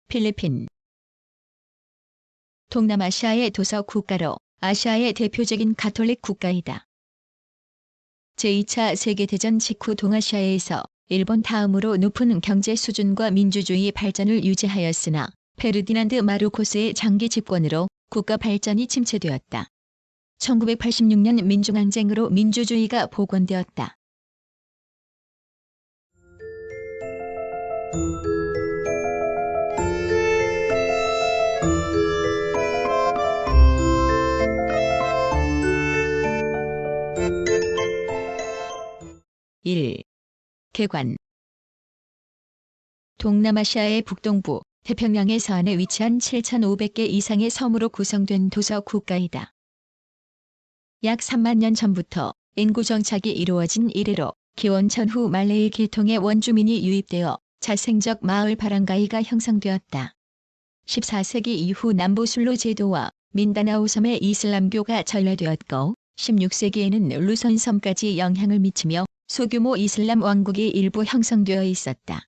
필리핀. 동남아시아의 도서 국가로 아시아의 대표적인 가톨릭 국가이다. 제2차 세계대전 직후 동아시아에서 일본 다음으로 높은 경제 수준과 민주주의 발전을 유지하였으나 페르디난드 마르코스의 장기 집권으로 국가 발전이 침체되었다. 1986년 민중항쟁으로 민주주의가 복원되었다. (1) 개관. 동남아시아의 북동부, 태평양의 서안에 위치한 7,500개 이상의 섬으로 구성된 도서 국가이다. 약 3만 년 전부터 인구 정착이 이루어진 이래로 기원 전후 말레이 계통의 원주민이 유입되어 자생적 마을 바랑가이가 형성되었다. 14세기 이후 남부술로 제도와 민다나오 섬의 이슬람교가 전래되었고 16세기에는 루손 섬까지 영향을 미치며 소규모 이슬람 왕국이 일부 형성되어 있었다.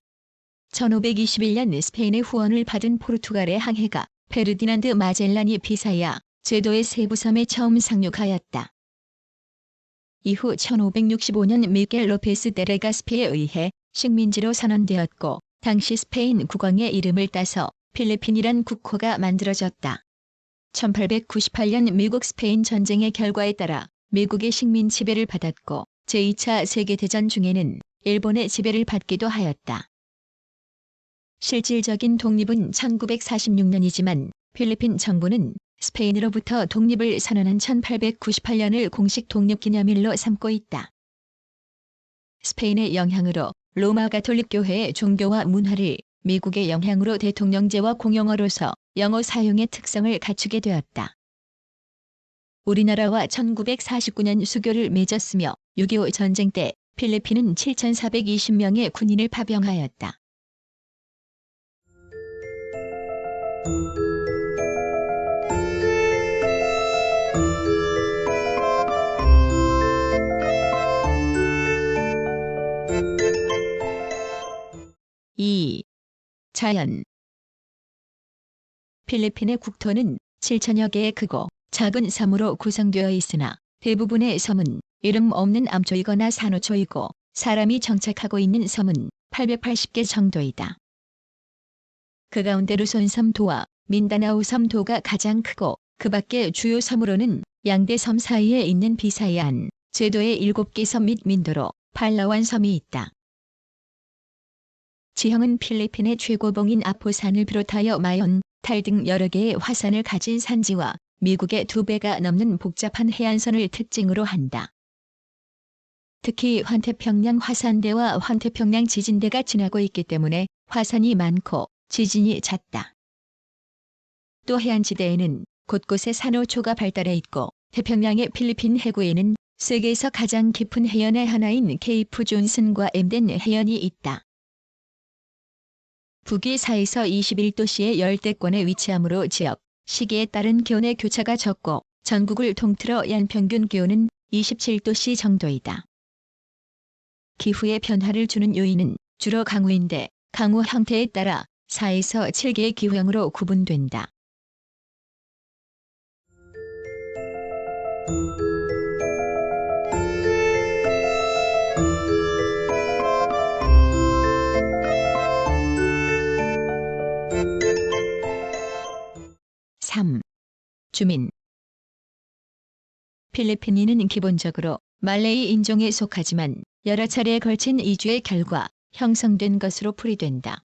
1521년 스페인의 후원을 받은 포르투갈의 항해가 페르디난드 마젤란이 비사야, 제도의 세부 섬에 처음 상륙하였다. 이후 1565년 미겔 로페스 데 레가스피에 의해 식민지로 선언되었고 당시 스페인 국왕의 이름을 따서 필리핀이란 국호가 만들어졌다. 1898년 미국 스페인 전쟁의 결과에 따라 미국의 식민 지배를 받았고 제2차 세계대전 중에는 일본의 지배를 받기도 하였다. 실질적인 독립은 1946년이지만 필리핀 정부는 스페인으로부터 독립을 선언한 1898년을 공식 독립기념일로 삼고 있다. 스페인의 영향으로 로마 가톨릭 교회의 종교와 문화를 미국의 영향으로 대통령제와 공용어로서 영어 사용의 특성을 갖추게 되었다. 우리나라와 1949년 수교를 맺었으며 6.25 전쟁 때 필리핀은 7,420명의 군인을 파병하였다. (2) 자연. 필리핀의 국토는 7,000여 개의 크고 작은 섬으로 구성되어 있으나 대부분의 섬은 이름 없는 암초이거나 산호초이고 사람이 정착하고 있는 섬은 880개 정도이다. 그 가운데 루손 섬도와 민다나오 섬도가 가장 크고 그 밖의 주요 섬으로는 양대 섬 사이에 있는 비사이안, 제도의 7개 섬 및 민도로, 팔라완 섬이 있다. 지형은 필리핀의 최고봉인 아포산을 비롯하여 마yon, 탈 등 여러 개의 화산을 가진 산지와 미국의 2배가 넘는 복잡한 해안선을 특징으로 한다. 특히 환태평양 화산대와 환태평양 지진대가 지나고 있기 때문에 화산이 많고 지진이 잦다. 또 해안지대에는 곳곳에 산호초가 발달해 있고 태평양의 필리핀 해구에는 세계에서 가장 깊은 해연의 하나인 케이프 존슨과 엠덴 해연이 있다. 북위 4에서 21도씨의 열대권에 위치하므로 지역, 시기에 따른 기온의 교차가 적고 전국을 통틀어 연평균 기온은 27도씨 정도이다. 기후의 변화를 주는 요인은 주로 강우인데 강우 형태에 따라 4에서 7개의 기후형으로 구분된다. (3) 주민. 필리핀인은 기본적으로 말레이 인종에 속하지만 여러 차례에 걸친 이주의 결과 형성된 것으로 풀이된다.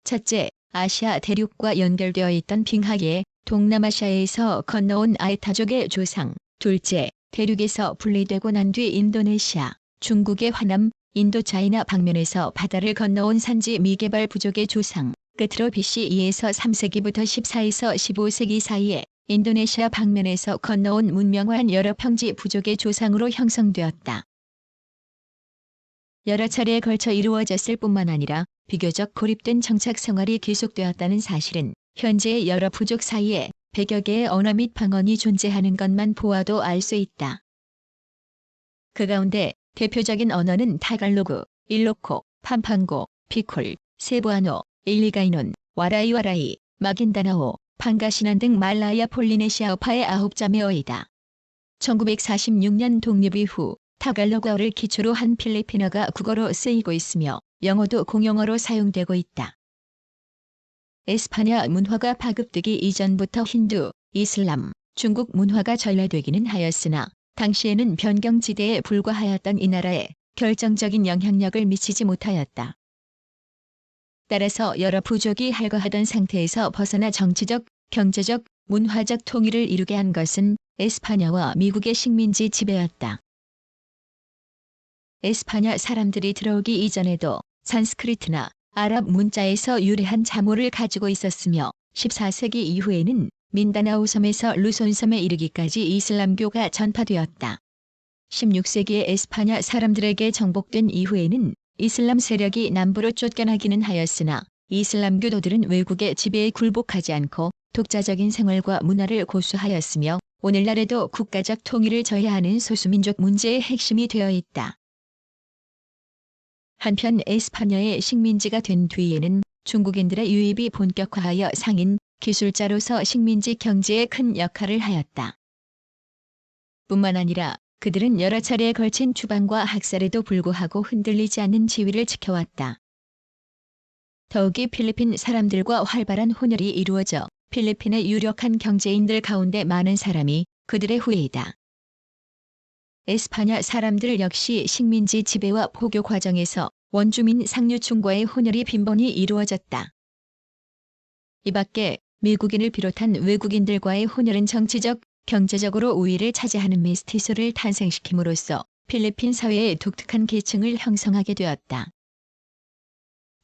첫째, 아시아 대륙과 연결되어 있던 빙하에 동남아시아에서 건너온 아에타족의 조상. 둘째, 대륙에서 분리되고 난 뒤 인도네시아, 중국의 화남, 인도차이나 방면에서 바다를 건너온 산지 미개발 부족의 조상. 끝으로 BC 2에서 3세기부터 14에서 15세기 사이에 인도네시아 방면에서 건너온 문명화한 여러 평지 부족의 조상으로 형성되었다. 여러 차례에 걸쳐 이루어졌을 뿐만 아니라 비교적 고립된 정착 생활이 계속되었다는 사실은 현재의 여러 부족 사이에 100여 개의 언어 및 방언이 존재하는 것만 보아도 알 수 있다. 그 가운데 대표적인 언어는 타갈로그, 일로코, 팜팡고, 피콜, 세부아노, 일리가이논, 와라이와라이, 마긴다나오, 판가시난 등 말라야 폴리네시아어파의 9자매어이다. 1946년 독립 이후 타갈로그어를 기초로 한 필리핀어가 국어로 쓰이고 있으며 영어도 공용어로 사용되고 있다. 에스파냐 문화가 파급되기 이전부터 힌두, 이슬람, 중국 문화가 전래되기는 하였으나 당시에는 변경지대에 불과하였던 이 나라에 결정적인 영향력을 미치지 못하였다. 따라서 여러 부족이 할거하던 상태에서 벗어나 정치적, 경제적, 문화적 통일을 이루게 한 것은 에스파냐와 미국의 식민지 지배였다. 에스파냐 사람들이 들어오기 이전에도 산스크리트나 아랍 문자에서 유래한 자모를 가지고 있었으며 14세기 이후에는 민다나오 섬에서 루손 섬에 이르기까지 이슬람교가 전파되었다. 16세기에 에스파냐 사람들에게 정복된 이후에는 이슬람 세력이 남부로 쫓겨나기는 하였으나 이슬람교도들은 외국의 지배에 굴복하지 않고 독자적인 생활과 문화를 고수하였으며 오늘날에도 국가적 통일을 저해하는 소수민족 문제의 핵심이 되어 있다. 한편 에스파냐의 식민지가 된 뒤에는 중국인들의 유입이 본격화하여 상인, 기술자로서 식민지 경제에 큰 역할을 하였다. 뿐만 아니라 그들은 여러 차례에 걸친 추방과 학살에도 불구하고 흔들리지 않는 지위를 지켜왔다. 더욱이 필리핀 사람들과 활발한 혼혈이 이루어져 필리핀의 유력한 경제인들 가운데 많은 사람이 그들의 후예이다. 에스파냐 사람들 역시 식민지 지배와 포교 과정에서 원주민 상류층과의 혼혈이 빈번히 이루어졌다. 이 밖에 미국인을 비롯한 외국인들과의 혼혈은 정치적, 경제적으로 우위를 차지하는 메스티소를 탄생시킴으로써 필리핀 사회의 독특한 계층을 형성하게 되었다.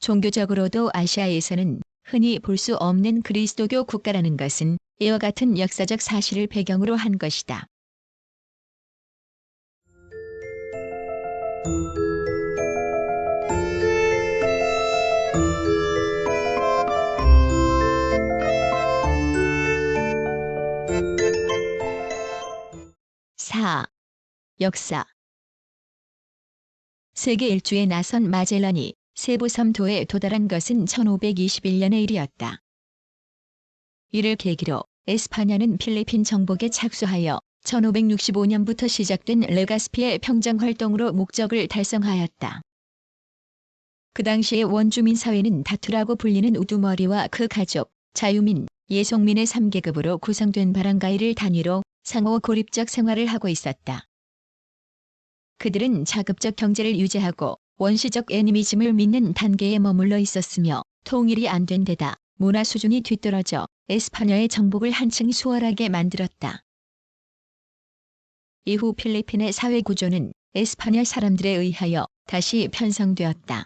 종교적으로도 아시아에서는 흔히 볼 수 없는 그리스도교 국가라는 것은 이와 같은 역사적 사실을 배경으로 한 것이다. 역사. 세계 일주에 나선 마젤란이 세부섬도에 도달한 것은 1521년의 일이었다. 이를 계기로 에스파냐는 필리핀 정복에 착수하여 1565년부터 시작된 레가스피의 평정활동으로 목적을 달성하였다. 그 당시의 원주민 사회는 다투라고 불리는 우두머리와 그 가족, 자유민, 예속민의 3계급으로 구성된 바랑가이를 단위로 상호 고립적 생활을 하고 있었다. 그들은 자급적 경제를 유지하고 원시적 애니미즘을 믿는 단계에 머물러 있었으며 통일이 안 된 데다 문화 수준이 뒤떨어져 에스파냐의 정복을 한층 수월하게 만들었다. 이후 필리핀의 사회 구조는 에스파냐 사람들에 의하여 다시 편성되었다.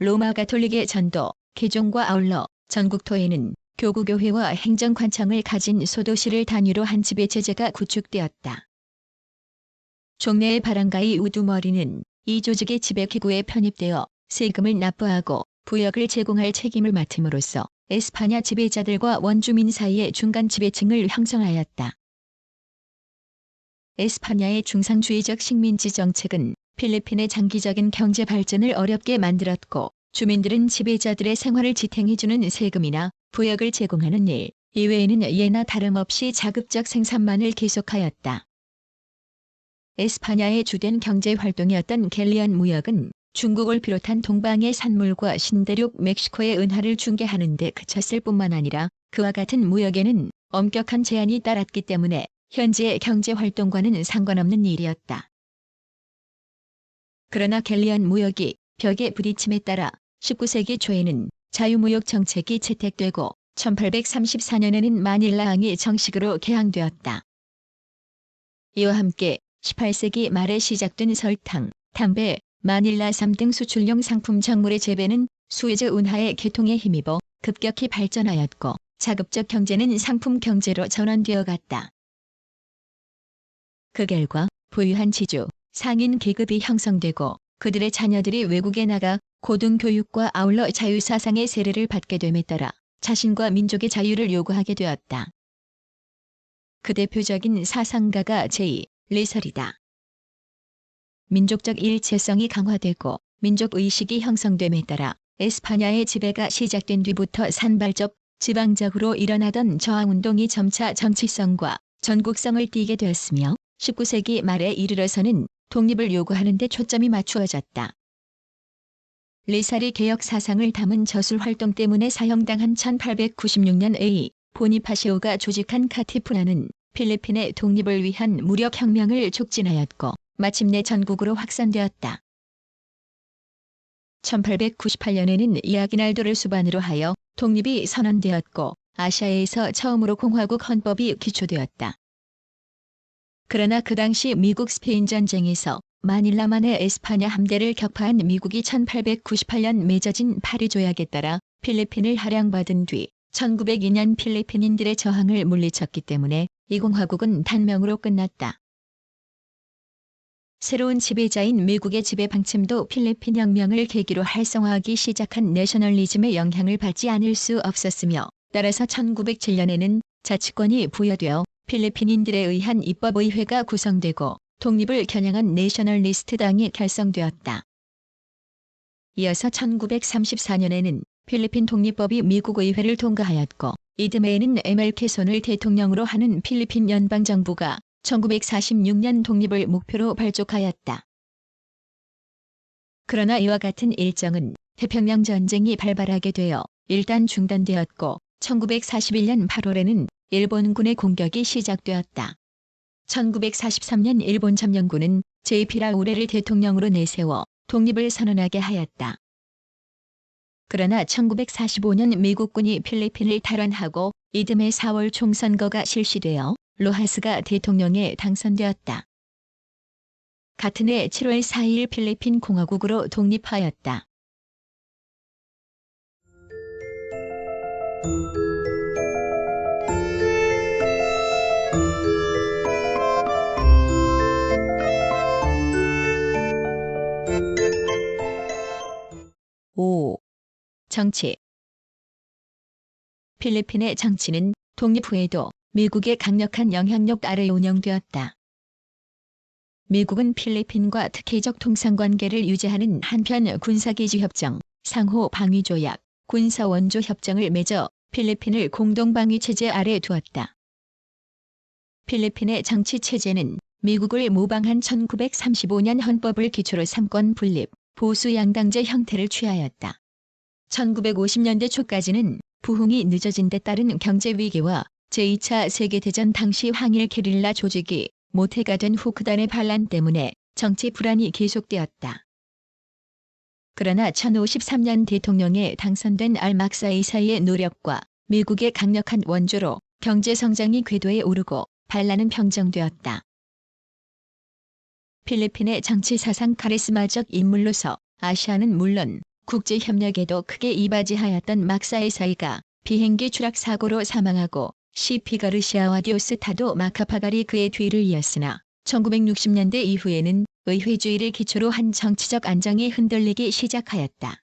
로마 가톨릭의 전도, 개종과 아울러 전국토에는 교구교회와 행정관청을 가진 소도시를 단위로 한 지배체제가 구축되었다. 종래의 바랑가이 우두머리는 이 조직의 지배기구에 편입되어 세금을 납부하고 부역을 제공할 책임을 맡음으로써 에스파냐 지배자들과 원주민 사이의 중간 지배층을 형성하였다. 에스파냐의 중상주의적 식민지 정책은 필리핀의 장기적인 경제 발전을 어렵게 만들었고 주민들은 지배자들의 생활을 지탱해주는 세금이나 부역을 제공하는 일 이외에는 예나 다름없이 자급적 생산만을 계속하였다. 에스파냐의 주된 경제활동이었던 갤리언 무역은 중국을 비롯한 동방의 산물과 신대륙 멕시코의 은하를 중개하는 데 그쳤을 뿐만 아니라 그와 같은 무역에는 엄격한 제한이 따랐기 때문에 현재의 경제활동과는 상관없는 일이었다. 그러나 갤리언 무역이 벽에 부딪힘에 따라 19세기 초에는 자유무역 정책이 채택되고 1834년에는 마닐라항이 정식으로 개항되었다. 이와 함께 18세기 말에 시작된 설탕, 담배, 마닐라삼 등 수출용 상품 작물의 재배는 수에즈 운하의 개통에 힘입어 급격히 발전하였고 자급적 경제는 상품 경제로 전환되어 갔다. 그 결과 부유한 지주, 상인 계급이 형성되고 그들의 자녀들이 외국에 나가 고등교육과 아울러 자유사상의 세례를 받게 됨에 따라 자신과 민족의 자유를 요구하게 되었다. 그 대표적인 사상가가 제2레설이다. 민족적 일체성이 강화되고 민족의식이 형성됨에 따라 에스파냐의 지배가 시작된 뒤부터 산발적, 지방적으로 일어나던 저항운동이 점차 정치성과 전국성을 띠게 되었으며 19세기 말에 이르러서는 독립을 요구하는 데 초점이 맞추어졌다. 레살이 개혁 사상을 담은 저술 활동 때문에 사형당한 1896년 A. 보니파시오가 조직한 카티푸나는 필리핀의 독립을 위한 무력혁명을 촉진하였고 마침내 전국으로 확산되었다. 1898년에는 이아기날도를 수반으로 하여 독립이 선언되었고 아시아에서 처음으로 공화국 헌법이 기초되었다. 그러나 그 당시 미국 스페인 전쟁에서 마닐라만의 에스파냐 함대를 격파한 미국이 1898년 맺어진 파리 조약에 따라 필리핀을 할양받은 뒤 1902년 필리핀인들의 저항을 물리쳤기 때문에 이 공화국은 단명으로 끝났다. 새로운 지배자인 미국의 지배 방침도 필리핀 혁명을 계기로 활성화하기 시작한 내셔널리즘의 영향을 받지 않을 수 없었으며 따라서 1907년에는 자치권이 부여되어 필리핀인들에 의한 입법의회가 구성되고 독립을 겨냥한 내셔널리스트 당이 결성되었다. 이어서 1934년에는 필리핀 독립법이 미국 의회를 통과하였고 이듬해에는 MLK 손을 대통령으로 하는 필리핀 연방정부가 1946년 독립을 목표로 발족하였다. 그러나 이와 같은 일정은 태평양 전쟁이 발발하게 되어 일단 중단되었고 1941년 8월에는 일본군의 공격이 시작되었다. 1943년 일본 점령군은 JP 라우레를 대통령으로 내세워 독립을 선언하게 하였다. 그러나 1945년 미국군이 필리핀을 탈환하고 이듬해 4월 총선거가 실시되어 로하스가 대통령에 당선되었다. 같은 해 7월 4일 필리핀 공화국으로 독립하였다. 오. 정치. 필리핀의 정치는 독립 후에도 미국의 강력한 영향력 아래 운영되었다. 미국은 필리핀과 특혜적 통상관계를 유지하는 한편 군사기지협정, 상호 방위조약, 군사원조 협정을 맺어 필리핀을 공동방위체제 아래 두었다. 필리핀의 정치체제는 미국을 모방한 1935년 헌법을 기초로 삼권 분립, 보수 양당제 형태를 취하였다. 1950년대 초까지는 부흥이 늦어진 데 따른 경제위기와 제2차 세계대전 당시 항일 게릴라 조직이 모태가 된 후크단의 반란 때문에 정치 불안이 계속되었다. 그러나 1953년 대통령에 당선된 알막사 이사의 노력과 미국의 강력한 원조로 경제성장이 궤도에 오르고 반란은 평정되었다. 필리핀의 정치 사상 카리스마적 인물로서 아시아는 물론 국제협력에도 크게 이바지하였던 막사의 사이가 비행기 추락 사고로 사망하고 CP 가르시아와 디오스타도 마카파갈이 그의 뒤를 이었으나 1960년대 이후에는 의회주의를 기초로 한 정치적 안정이 흔들리기 시작하였다.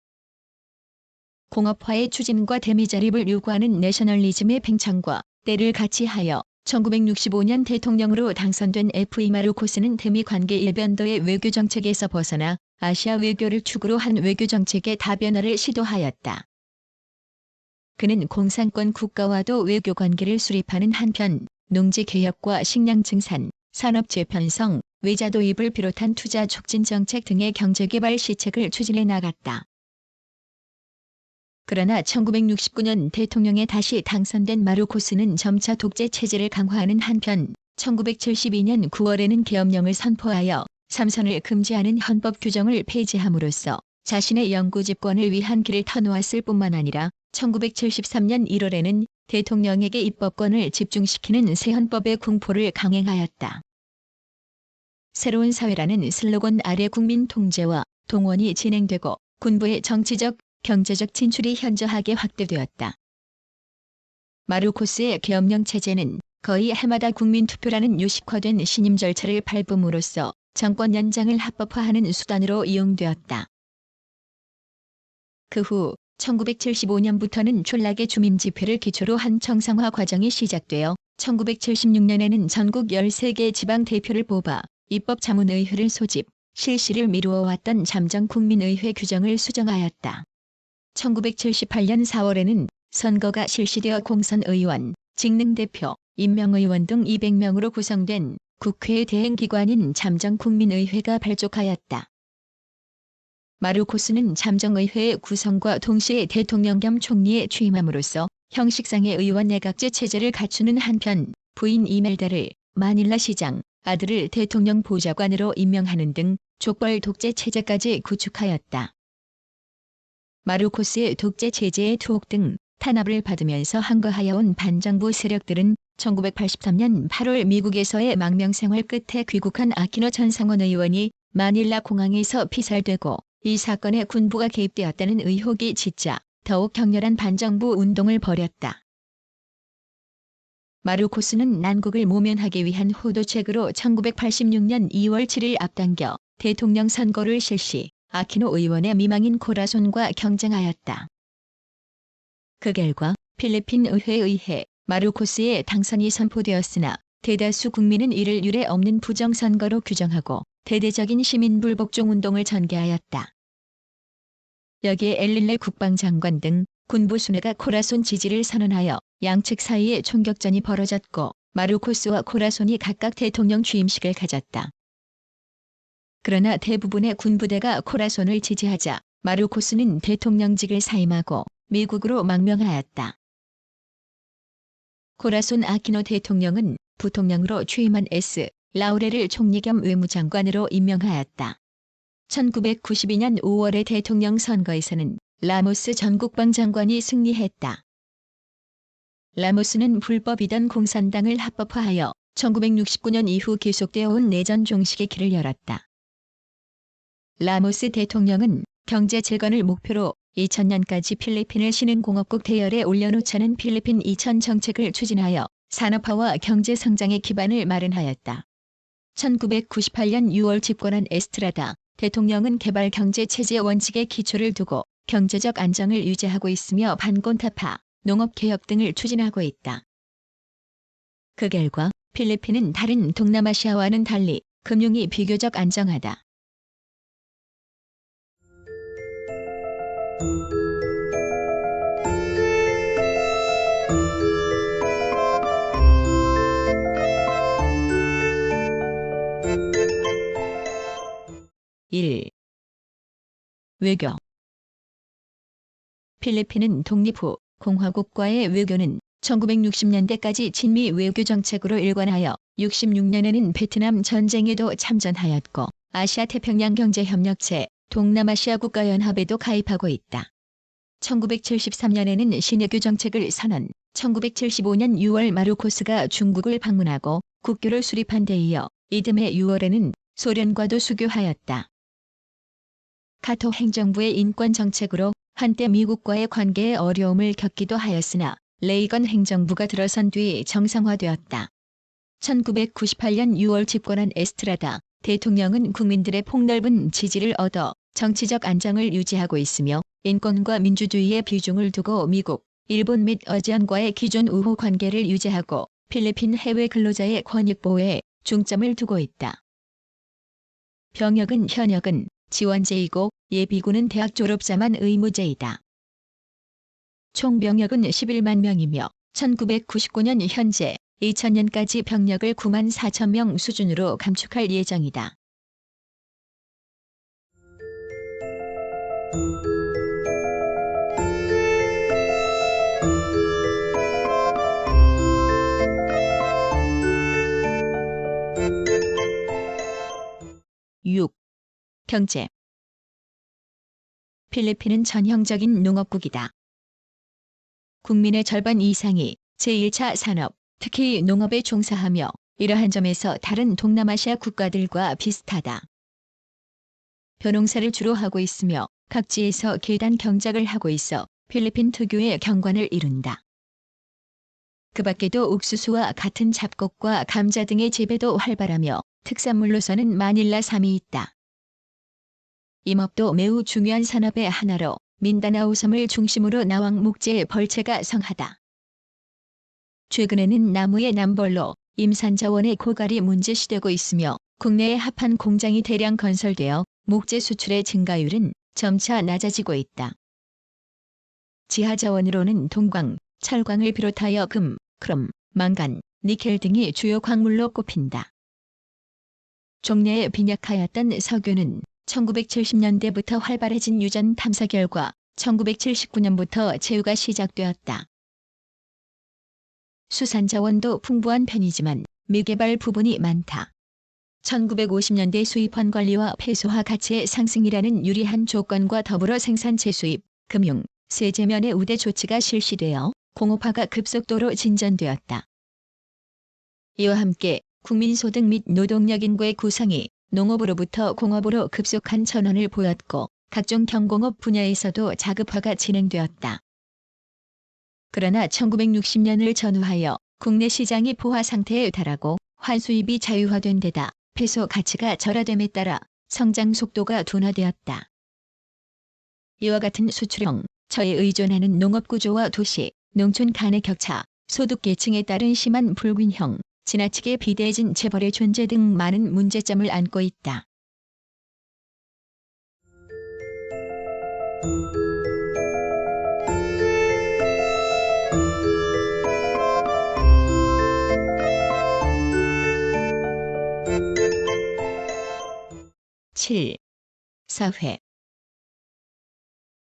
공업화의 추진과 대미자립을 요구하는 내셔널리즘의 팽창과 때를 같이하여 1965년 대통령으로 당선된 F.E. 마르코스는 대미 관계 일변도의 외교정책에서 벗어나 아시아 외교를 축으로 한 외교정책의 다변화를 시도하였다. 그는 공산권 국가와도 외교관계를 수립하는 한편 농지개혁과 식량증산, 산업재편성, 외자 도입을 비롯한 투자 촉진 정책 등의 경제개발 시책을 추진해 나갔다. 그러나 1969년 대통령에 다시 당선된 마르코스는 점차 독재 체제를 강화하는 한편 1972년 9월에는 계엄령을 선포하여 삼선을 금지하는 헌법 규정을 폐지함으로써 자신의 영구 집권을 위한 길을 터놓았을 뿐만 아니라 1973년 1월에는 대통령에게 입법권을 집중시키는 새 헌법의 공포를 강행하였다. 새로운 사회라는 슬로건 아래 국민 통제와 동원이 진행되고 군부의 정치적, 경제적 진출이 현저하게 확대되었다. 마르코스의 계엄령 체제는 거의 해마다 국민투표라는 요식화된 신임 절차를 밟음으로써 정권 연장을 합법화하는 수단으로 이용되었다. 그 후 1975년부터는 촌락의 주민지표를 기초로 한 정상화 과정이 시작되어 1976년에는 전국 13개 지방 대표를 뽑아 입법자문의회를 소집, 실시를 미루어왔던 잠정국민의회 규정을 수정하였다. 1978년 4월에는 선거가 실시되어 공선의원, 직능대표, 임명의원 등 200명으로 구성된 국회의 대행기관인 잠정국민의회가 발족하였다. 마르코스는 잠정의회의 구성과 동시에 대통령 겸 총리에 취임함으로써 형식상의 의원 내각제 체제를 갖추는 한편 부인 이멜다를 마닐라 시장, 아들을 대통령 보좌관으로 임명하는 등 족벌 독재 체제까지 구축하였다. 마르코스의 독재 체제의 투옥 등 탄압을 받으면서 항거하여온 반정부 세력들은 1983년 8월 미국에서의 망명생활 끝에 귀국한 아키노 전 상원 의원이 마닐라 공항에서 피살되고 이 사건에 군부가 개입되었다는 의혹이 짙자 더욱 격렬한 반정부 운동을 벌였다. 마르코스는 난국을 모면하기 위한 호도책으로 1986년 2월 7일 앞당겨 대통령 선거를 실시, 아키노 의원의 미망인 코라손과 경쟁하였다. 그 결과 필리핀 의회에 의해 마르코스의 당선이 선포되었으나 대다수 국민은 이를 유례 없는 부정선거로 규정하고 대대적인 시민불복종 운동을 전개하였다. 여기에 엘릴레 국방장관 등 군부 수뇌가 코라손 지지를 선언하여 양측 사이에 총격전이 벌어졌고 마르코스와 코라손이 각각 대통령 취임식을 가졌다. 그러나 대부분의 군부대가 코라손을 지지하자 마르코스는 대통령직을 사임하고 미국으로 망명하였다. 코라손 아키노 대통령은 부통령으로 취임한 S. 라우레를 총리 겸 외무장관으로 임명하였다. 1992년 5월의 대통령 선거에서는 라모스 전 국방장관이 승리했다. 라모스는 불법이던 공산당을 합법화하여 1969년 이후 계속되어 온 내전 종식의 길을 열었다. 라모스 대통령은 경제 재건을 목표로 2000년까지 필리핀을 신흥공업국 대열에 올려놓자는 필리핀 2000 정책을 추진하여 산업화와 경제 성장의 기반을 마련하였다. 1998년 6월 집권한 에스트라다 대통령은 개발 경제 체제 원칙의 기초를 두고 경제적 안정을 유지하고 있으며 반곤타파, 농업개혁 등을 추진하고 있다. 그 결과 필리핀은 다른 동남아시아와는 달리 금융이 비교적 안정하다. 일. 외교. 필리핀은 독립 후 공화국과의 외교는 1960년대까지 친미 외교 정책으로 일관하여 66년에는 베트남 전쟁에도 참전하였고 아시아 태평양 경제협력체 동남아시아 국가연합에도 가입하고 있다. 1973년에는 신외교 정책을 선언, 1975년 6월 마르코스가 중국을 방문하고 국교를 수립한 데 이어 이듬해 6월에는 소련과도 수교하였다. 카토 행정부의 인권 정책으로 한때 미국과의 관계에 어려움을 겪기도 하였으나 레이건 행정부가 들어선 뒤 정상화되었다. 1998년 6월 집권한 에스트라다 대통령은 국민들의 폭넓은 지지를 얻어 정치적 안정을 유지하고 있으며 인권과 민주주의에 비중을 두고 미국, 일본 및 아세안과의 기존 우호 관계를 유지하고 필리핀 해외 근로자의 권익 보호에 중점을 두고 있다. 병역은 현역은 지원제이고 예비군은 대학 졸업자만 의무제이다. 총 병역은 11만 명이며 1999년 현재 2000년까지 병력을 9만 4천 명 수준으로 감축할 예정이다. (6) 경제. 필리핀은 전형적인 농업국이다. 국민의 절반 이상이 제1차 산업, 특히 농업에 종사하며 이러한 점에서 다른 동남아시아 국가들과 비슷하다. 벼농사를 주로 하고 있으며 각지에서 계단 경작을 하고 있어 필리핀 특유의 경관을 이룬다. 그 밖에도 옥수수와 같은 잡곡과 감자 등의 재배도 활발하며 특산물로서는 마닐라 쌈이 있다. 임업도 매우 중요한 산업의 하나로 민다나오 섬을 중심으로 나왕 목재의 벌채가 성하다. 최근에는 나무의 남벌로 임산자원의 고갈이 문제시되고 있으며 국내에 합한 공장이 대량 건설되어 목재 수출의 증가율은 점차 낮아지고 있다. 지하자원으로는 동광, 철광을 비롯하여 금, 크롬, 망간, 니켈 등이 주요 광물로 꼽힌다. 종래에 빈약하였던 석유는 1970년대부터 활발해진 유전 탐사 결과 1979년부터 제휴가 시작되었다. 수산자원도 풍부한 편이지만 미개발 부분이 많다. 1950년대 수입원 관리와 폐소화 가치의 상승이라는 유리한 조건과 더불어 생산 재수입, 금융, 세제면의 우대 조치가 실시되어 공업화가 급속도로 진전되었다. 이와 함께 국민소득 및 노동력 인구의 구성이 농업으로부터 공업으로 급속한 전환을 보였고 각종 경공업 분야에서도 자급화가 진행되었다. 그러나 1960년을 전후하여 국내 시장이 포화 상태에 달하고 환수입이 자유화된 데다 peso 가치가 절하됨에 따라 성장 속도가 둔화되었다. 이와 같은 수출형, 처에 의존하는 농업구조와 도시, 농촌 간의 격차, 소득계층에 따른 심한 불균형, 지나치게 비대해진 재벌의 존재 등 많은 문제점을 안고 있다. (7) 사회.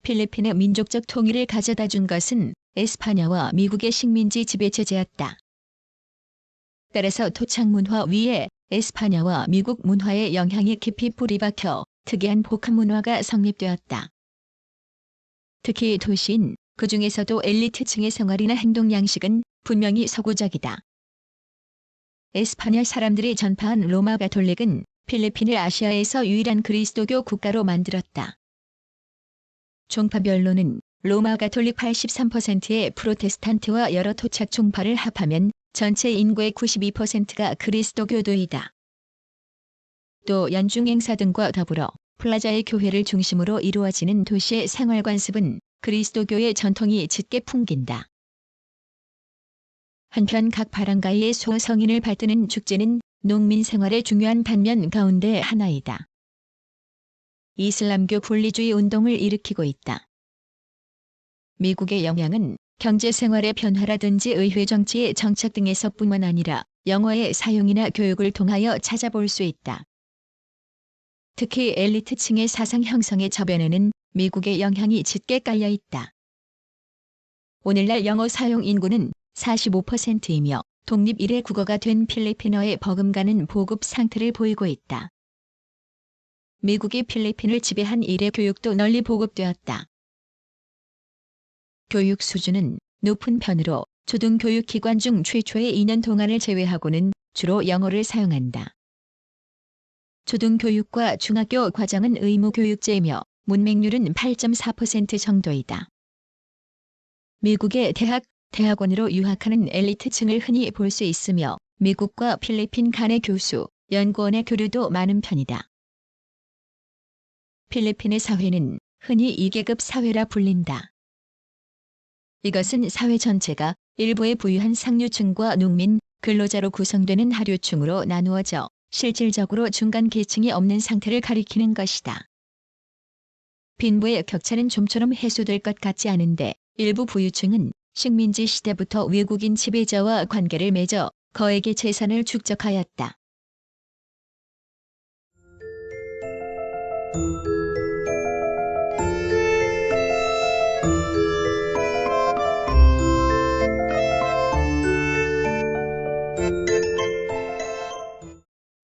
필리핀의 민족적 통일을 가져다 준 것은 에스파냐와 미국의 식민지 지배체제였다. 따라서 토착문화 위에 에스파냐와 미국 문화의 영향이 깊이 뿌리박혀 특이한 복합문화가 성립되었다. 특히 도시인, 그 중에서도 엘리트층의 생활이나 행동 양식은 분명히 서구적이다. 에스파냐 사람들이 전파한 로마 가톨릭은 필리핀을 아시아에서 유일한 그리스도교 국가로 만들었다. 종파별로는 로마 가톨릭 83%의 프로테스탄트와 여러 토착 종파를 합하면 전체 인구의 92%가 그리스도교도이다. 또 연중 행사 등과 더불어 플라자의 교회를 중심으로 이루어지는 도시의 생활관습은 그리스도교의 전통이 짙게 풍긴다. 한편 각 바랑가이의 소성인을 받드는 축제는 농민 생활의 중요한 단면 가운데 하나이다. 이슬람교 분리주의 운동을 일으키고 있다. 미국의 영향은 경제생활의 변화라든지 의회 정치의 정책 등에서뿐만 아니라 영어의 사용이나 교육을 통하여 찾아볼 수 있다. 특히 엘리트층의 사상 형성의 저변에는 미국의 영향이 짙게 깔려 있다. 오늘날 영어 사용 인구는 45%이며 독립 이래 국어가 된 필리핀어의 버금가는 보급 상태를 보이고 있다. 미국이 필리핀을 지배한 이래 교육도 널리 보급되었다. 교육 수준은 높은 편으로 초등교육기관 중 최초의 2년 동안을 제외하고는 주로 영어를 사용한다. 초등교육과 중학교 과정은 의무교육제이며 문맹률은 8.4% 정도이다. 미국의 대학원으로 유학하는 엘리트층을 흔히 볼 수 있으며 미국과 필리핀 간의 교수, 연구원의 교류도 많은 편이다. 필리핀의 사회는 흔히 2계급 사회라 불린다. 이것은 사회 전체가 일부에 부유한 상류층과 농민, 근로자로 구성되는 하류층으로 나누어져 실질적으로 중간 계층이 없는 상태를 가리키는 것이다. 빈부의 격차는 좀처럼 해소될 것 같지 않은데 일부 부유층은 식민지 시대부터 외국인 지배자와 관계를 맺어 거액의 재산을 축적하였다.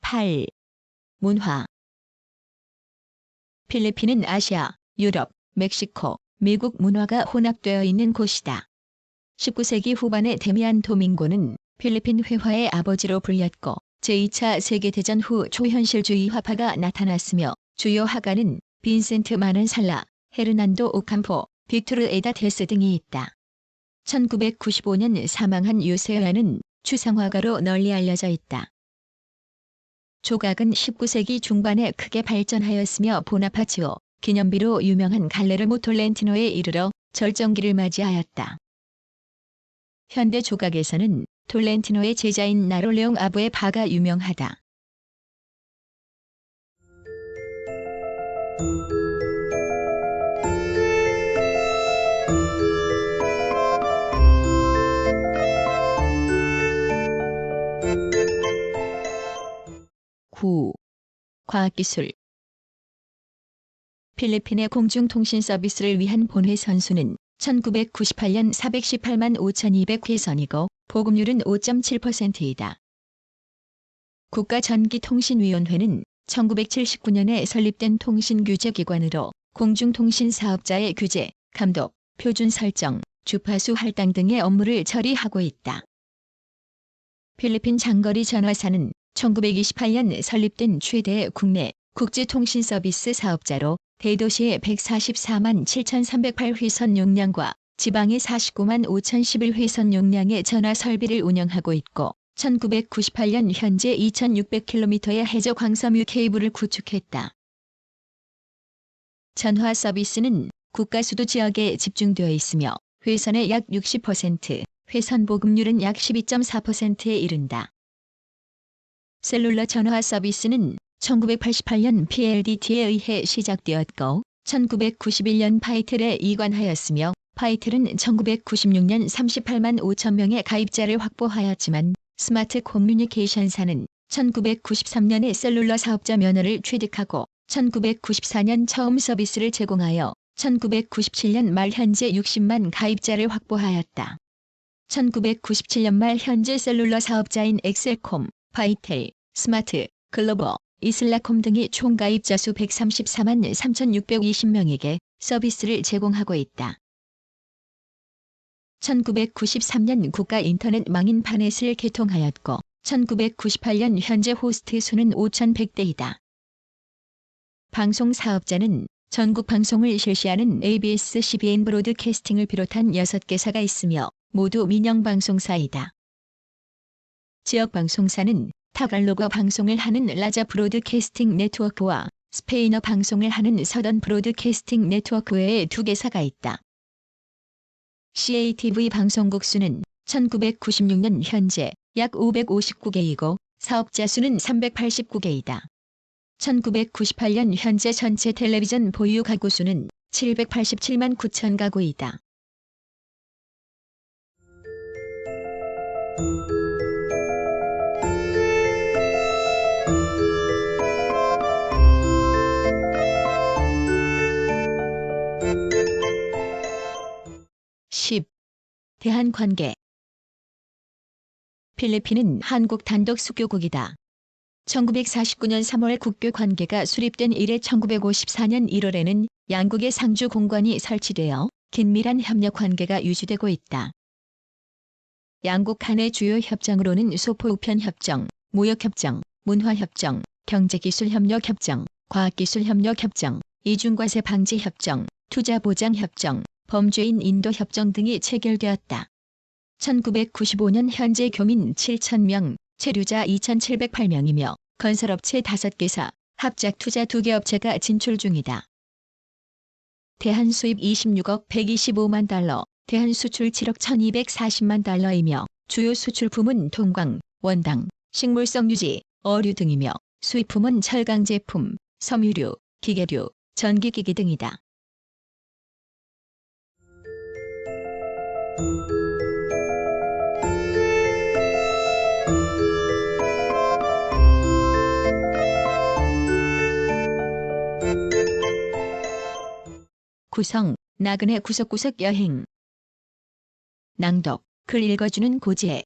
(8) 문화. 필리핀은 아시아, 유럽, 멕시코, 미국 문화가 혼합되어 있는 곳이다. 19세기 후반에 데미안 도밍고는 필리핀 회화의 아버지로 불렸고 제2차 세계대전 후 초현실주의화파가 나타났으며 주요 화가는 빈센트 마넨살라, 헤르난도 오캄포, 빅토르 에다테스 등이 있다. 1995년 사망한 유세아는 추상화가로 널리 알려져 있다. 조각은 19세기 중반에 크게 발전하였으며 보나파치오, 기념비로 유명한 갈레르모 톨렌티노에 이르러 절정기를 맞이하였다. 현대 조각에서는 톨렌티노의 제자인 나롤레옹 아부의 바가 유명하다. 과학기술. 필리핀의 공중통신 서비스를 위한 본회 선수는 1998년 418만 5,200회선이고 보급률은 5.7%이다. 국가전기통신위원회는 1979년에 설립된 통신규제기관으로 공중통신 사업자의 규제, 감독, 표준 설정, 주파수 할당 등의 업무를 처리하고 있다. 필리핀 장거리 전화사는 1928년 설립된 최대의 국내 국제통신 서비스 사업자로 대도시의 144만 7,308회선 용량과 지방의 49만 5,011회선 용량의 전화 설비를 운영하고 있고 1998년 현재 2,600km의 해저 광섬유 케이블을 구축했다. 전화 서비스는 국가 수도 지역에 집중되어 있으며 회선의 약 60%, 회선 보급률은 약 12.4%에 이른다. 셀룰러 전화 서비스는 1988년 PLDT에 의해 시작되었고 1991년 파이텔에 이관하였으며 파이텔은 1996년 38만 5천 명의 가입자를 확보하였지만 스마트 커뮤니케이션사는 1993년에 셀룰러 사업자 면허를 취득하고 1994년 처음 서비스를 제공하여 1997년 말 현재 60만 가입자를 확보하였다. 1997년 말 현재 셀룰러 사업자인 엑셀콤, 파이텔, 스마트, 글로버, 이슬라콤 등이 총 가입자 수 134만 3,620명에게 서비스를 제공하고 있다. 1993년 국가 인터넷 망인파넷을 개통하였고 1998년 현재 호스트 수는 5,100대이다. 방송 사업자는 전국 방송을 실시하는 ABS, CBN 브로드캐스팅을 비롯한 6개사가 있으며 모두 민영방송사이다. 지역방송사는 타갈로그 방송을 하는 라자 브로드캐스팅 네트워크와 스페인어 방송을 하는 서던 브로드캐스팅 네트워크 외에 2개사가 있다. CATV 방송국 수는 1996년 현재 약 559개이고 사업자 수는 389개이다. 1998년 현재 전체 텔레비전 보유 가구 수는 787만 9천 가구이다. 대한관계. 필리핀은 한국 단독 수교국이다. 1949년 3월 국교 관계가 수립된 이래 1954년 1월에는 양국의 상주 공관이 설치되어 긴밀한 협력 관계가 유지되고 있다. 양국 간의 주요 협정으로는 소포우편협정, 무역협정, 문화협정, 경제기술협력협정, 과학기술협력협정, 이중과세 방지협정, 투자보장협정, 범죄인 인도협정 등이 체결되었다. 1995년 현재 교민 7,000명, 체류자 2,708명이며 건설업체 5개사, 합작투자 2개 업체가 진출 중이다. 대한수입 26억 125만 달러, 대한수출 7억 1,240만 달러이며 주요 수출품은 동광, 원당, 식물성 유지, 어류 등이며 수입품은 철강 제품, 섬유류, 기계류, 전기기기 등이다. 구성, 나그네 구석구석 여행. 낭독, 글 읽어주는 고지혜.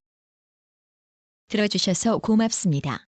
들어주셔서 고맙습니다.